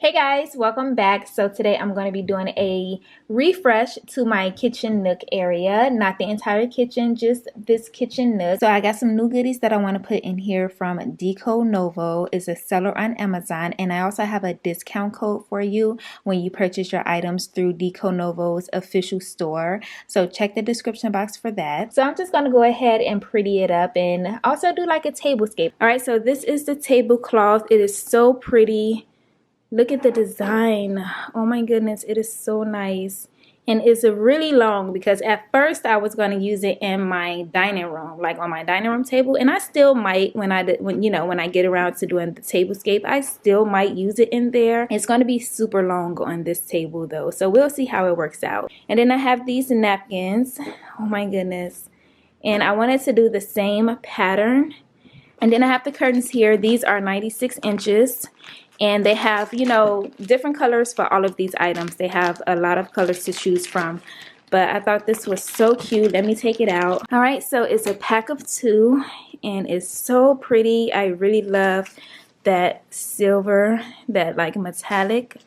Hey guys, welcome back. So today I'm going to be doing a refresh to my kitchen nook area. Not the entire kitchen, just this kitchen nook. So I got some new goodies that I want to put in here from Deco Novo. It's a seller on Amazon, and I also have a discount code for you when you purchase your items through Deco Novo's official store. So check the description box for that. So I'm just going to go ahead and pretty it up and also do like a tablescape. Alright, so this is the tablecloth. It is so pretty. Look at the design. Oh my goodness, it is so nice. And it's really long because at first I was going to use it in my dining room, like on my dining room table, and I still might when I get around to doing the tablescape, I still might use it in there. It's going to be super long on this table though, so we'll see how it works out. And then I have these napkins. Oh my goodness. And I wanted to do the same pattern. And then I have the curtains here. These are 96 inches. And they have, different colors for all of these items. They have a lot of colors to choose from. But I thought this was so cute. Let me take it out. All right, so it's a pack of 2. And it's so pretty. I really love that silver, that like metallic.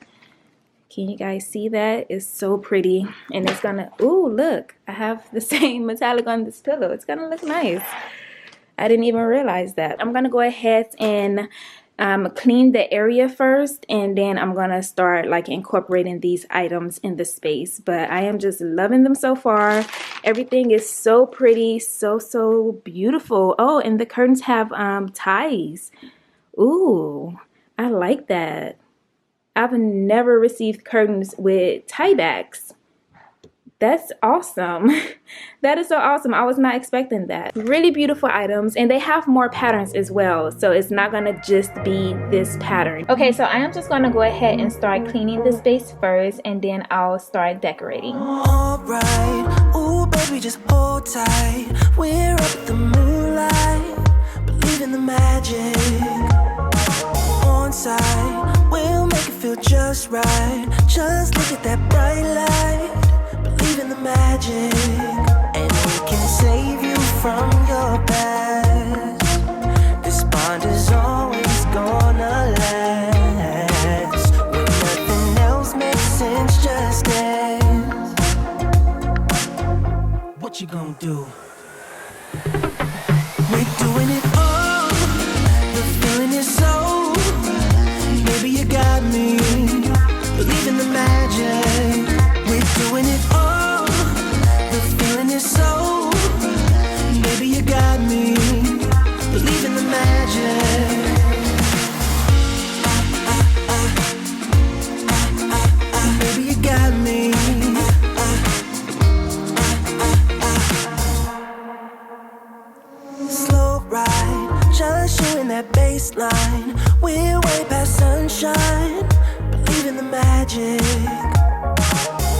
Can you guys see that? It's so pretty. And it's gonna, ooh, look. I have the same metallic on this pillow. It's gonna look nice. I didn't even realize that. I'm gonna go ahead and clean the area first, and then I'm gonna start like incorporating these items in the space. But I am just loving them so far. Everything is so pretty, so beautiful. Oh, and the curtains have ties. Ooh, I like that. I've never received curtains with tie backs. That's awesome. That is so awesome. I was not expecting that. Really beautiful items, and they have more patterns as well, so it's not gonna just be this pattern. Okay, so I am just gonna go ahead and start cleaning the space first, and then I'll start decorating. Alright, ooh baby, just hold tight. We're up at the moonlight, believe in the magic. On side, we'll make it feel just right. Just look at that bright light. Believe in the magic, and we can save you from your past. This bond is always gonna last. When nothing else makes sense, just dance. What you gonna do? We're doing it all. The feeling is so. Maybe you got me. Believe in the magic. We're doing it all. So, maybe you got me. Believe in the magic. Maybe you got me. Slow ride, just you in that baseline. We're way past sunshine. Believe in the magic.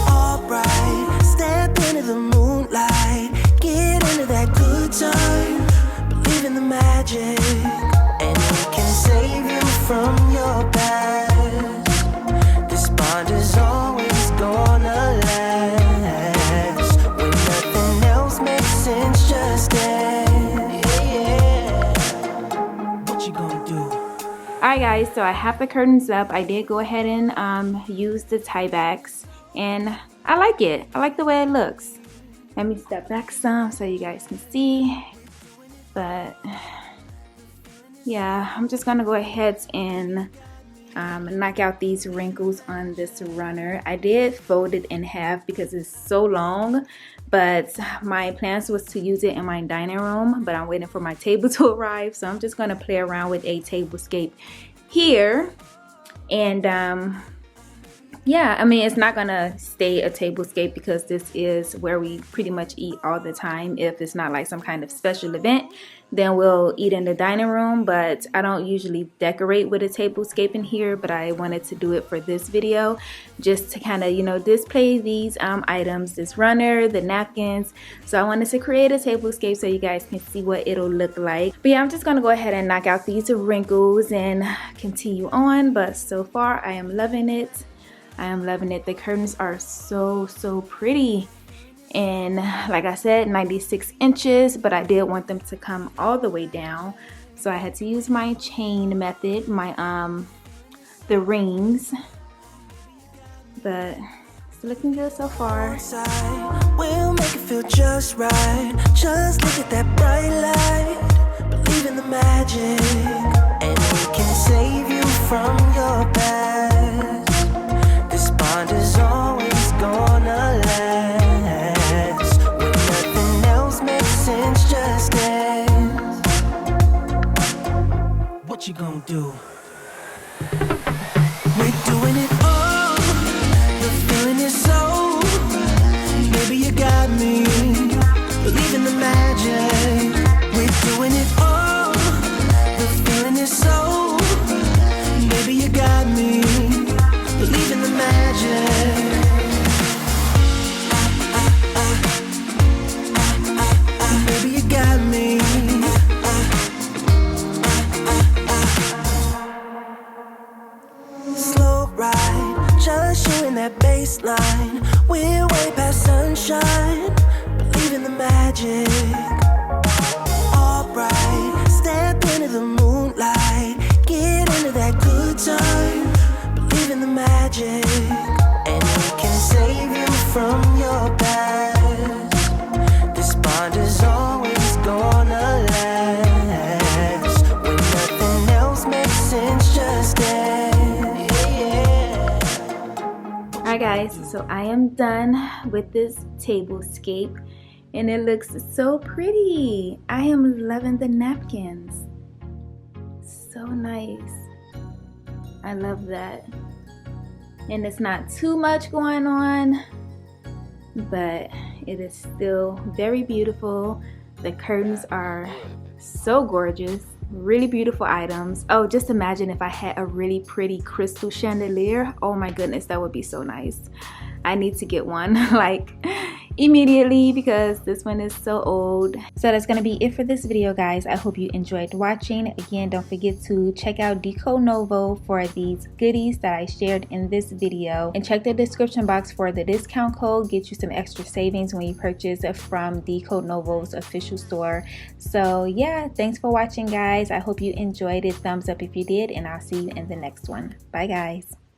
Alright, step into the moonlight, get into that good time. Believe in the magic, and we can save you from your past. This bond is always gonna last. When nothing else makes sense, just dance. Yeah. What you gonna do? Alright guys, so I have the curtains up. I did go ahead and use the tie backs, and I like it. I like the way it looks. Let me step back some so you guys can see. But yeah, I'm just gonna go ahead and knock out these wrinkles on this runner. I did fold it in half because it's so long, but my plans was to use it in my dining room, but I'm waiting for my table to arrive, so I'm just gonna play around with a tablescape here. And yeah, I mean, it's not gonna stay a tablescape because this is where we pretty much eat all the time. If it's not like some kind of special event, then we'll eat in the dining room. But I don't usually decorate with a tablescape in here, but I wanted to do it for this video just to kind of, display these items, this runner, the napkins. So I wanted to create a tablescape so you guys can see what it'll look like. But yeah, I'm just gonna go ahead and knock out these wrinkles and continue on. But so far, I am loving it. I am loving it. The curtains are so pretty. And like I said, 96 inches, but I did want them to come all the way down. So I had to use my chain method, my the rings, but it's looking good so far. We'll make it feel just right. Just look at that bright light. Believe in the magic, and we can save you from your past. This bond is always gonna last. When nothing else makes sense, just dance. What you gonna do? We're doing it all. The feeling is so. Baby, you got me. Believe in the magic. We're doing it all. The feeling is so. Baby, you got me. Believe in the magic. Baby, you got me. Slow ride, just you in that baseline. We're way past sunshine. Believe in the magic. Alright, step into the moonlight. Get into that good time. Believe in the magic, and we can save you from your past. This bond is always gonna last. When nothing else makes sense, just dance. Alright guys, so I am done with this tablescape and it looks so pretty. I am loving the napkins. So nice. I love that. And it's not too much going on, but it is still very beautiful. The curtains are so gorgeous. Really beautiful items. Oh, just imagine if I had a really pretty crystal chandelier. Oh my goodness, that would be so nice. I need to get one like immediately because this one is so old. So that's gonna be it for this video, guys. I hope you enjoyed watching. Again, don't forget to check out Decode Novo for these goodies that I shared in this video, and check the description box for the discount code. Get you some extra savings when you purchase from Decode Novo's official store. So yeah, thanks for watching, guys. I hope you enjoyed it. Thumbs up if you did, and I'll see you in the next one. Bye guys.